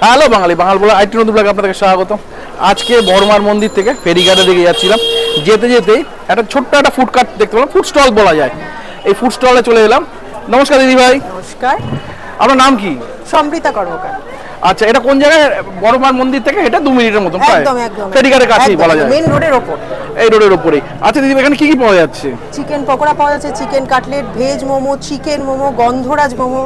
Hello বাঙালি, বাঙাল বলে IT নতুন ব্লগে আপনাদেরকে স্বাগত। আজকে বড়মার মন্দির থেকে ফেরিঘাটের দিকে যাচ্ছিলাম, যেতে যেতেই একটা ছোট্ট একটা ফুড কার্ট দেখতে পেলাম, ফুড স্টল বলা যায়। এই ফুড স্টলে চলে এলাম। নমস্কার দিদি ভাই। নমস্কার। আপনার নাম কি? সমৃতা কর্মকার। আচ্ছা, এটা কোন জায়গায়? বড়মার মন্দির থেকে এটা 2 মিনিটের মতো, প্রায় একদম একদম ফেরিঘাটের কাছেই বলা যায়, মেইন রোডের ওপর, এই রোডের উপরেই। আচ্ছা দিদি, এখানে কি কি পাওয়া যাচ্ছে? চিকেন পকোড়া পাওয়া যাচ্ছে, chicken cutlet, veg momo, chicken momo, Gondhoraj momo,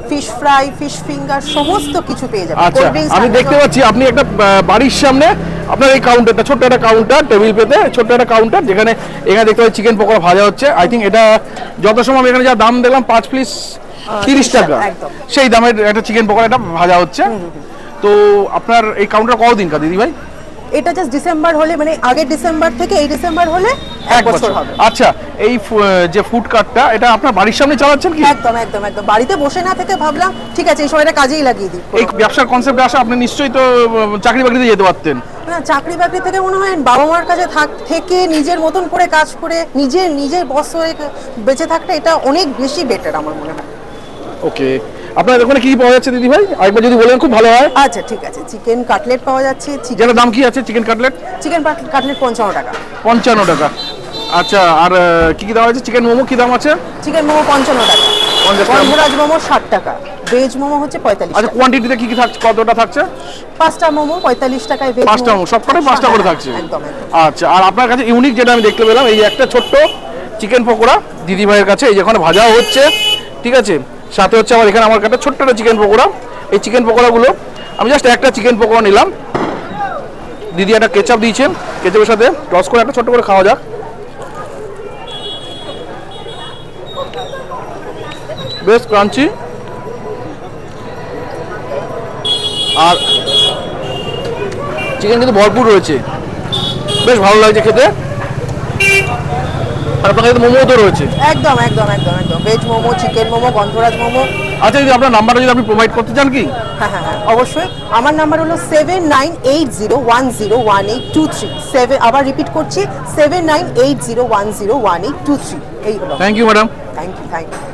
fish fry, fish finger, সমস্ত কিছু পেয়ে যাবেন। আচ্ছা, আমি দেখতে পাচ্ছি আপনি একটা বাড়ির সামনে আপনার এই কাউন্টারটা, ছোট্ট একটা কাউন্টার, টেবিল পেতে ছোট্ট একটা কাউন্টার, যেখানে এখানে দেখতে পাচ্ছি চিকেন পকোড়া ভাজা হচ্ছে। আই থিঙ্ক এটা যত সময় আমি এখানে যা দাম দেখলাম 5 পিস 30 টাকা, সেই দামের একটা চিকেন পকোড়া এটা ভাজা হচ্ছে। তো আপনার এই কাউন্টার কতদিনকার দিদি ভাই? এটা জাস্ট ডিসেম্বর হলে, মানে আগের ডিসেম্বর থেকে এই ডিসেম্বর হলে 1 বছর হবে। আচ্ছা, এই যে ফুড কার্টটা এটা আপনার বাড়ির সামনে চালাচ্ছেন কি? একদম একদম একদম, বাড়িতে বসে না থেকে ভাবলাম ঠিক আছে এই সময়টা কাজেই লাগিয়ে দিই। এই ব্যবসার কনসেপ্টে আসা আপনি নিশ্চয়ই তো চাকরি বাকরিতে যেতে পারতেন না, চাকরি বাকরি থেকে মনে হয় বাবা মার কাছে থেকে নিজের মতন করে কাজ করে নিজের বস হয়ে বেঁচে থাকতে এটা অনেক বেশি বেটার আমার মনে হয়। ওকে, আপনার ওখানে কি পাওয়া যাচ্ছে দিদি ভাই? আরেকবার যদি বলেন খুব ভালো হয়। আচ্ছা ঠিক আছে, চিকেন কাটলেট পাওয়া যাচ্ছে। যেটার দাম কি আছে? চিকেন কাটলেট 55 টাকা। 55 টাকা। আচ্ছা, আর কি কি দাম আছে? চিকেন মোমো কি দাম আছে? চিকেন মোমো 55 টাকা, গন্ধরাজ মোমো 60 টাকা, ভেজ মোমো হচ্ছে 45 আচ্ছা, টাকা। কোয়ান্টিটিতে কি কি থাকছে, কতটা থাকছে? 5টা মোমো 45 টাকায়, ভেজ 5টা মোমো সবকটাই 5টা করে থাকছে। একদম। আচ্ছা, আর আপনার কাছে ইউনিক যেটা আমি দেখতে পেলাম, এই যে একটা ছোট্ট চিকেন পকোড়া দিদি ভাইয়ের কাছে, এই যেখানে ভাজাও হচ্ছে, ঠিক আছে, সাথে হচ্ছে আমার এখানে আমার কাছে ছোট্ট একটা চিকেন পকোড়া। এই চিকেন পকোড়াগুলো আমি জাস্ট একটা চিকেন পকোড়া নিলাম, দিদি একটা কেচাপ দিয়েছেন, কেচাপের সাথে টস করে একটা ছোট্ট করে খাওয়া যাক। বেশ ক্রাঞ্চি, আর চিকেন কিন্তু ভরপুর রয়েছে, বেশ ভালো লাগছে খেতে। আর আপনার কাছে মোমো তো রয়েছে। একদম একদম একদম একদম, ভেজ মোমো, চিকেন মোমো, গন্ধরাজ মোমো। আচ্ছা, যদি আপনার নাম্বারটা যদি আপনি প্রোভাইড করতে চান কি? হ্যাঁ হ্যাঁ হ্যাঁ, অবশ্যই। আমার নাম্বার হলো 7980101823। আবার রিপিট করছি, 7980101823। এই হলো। Thank you madam. Thank you.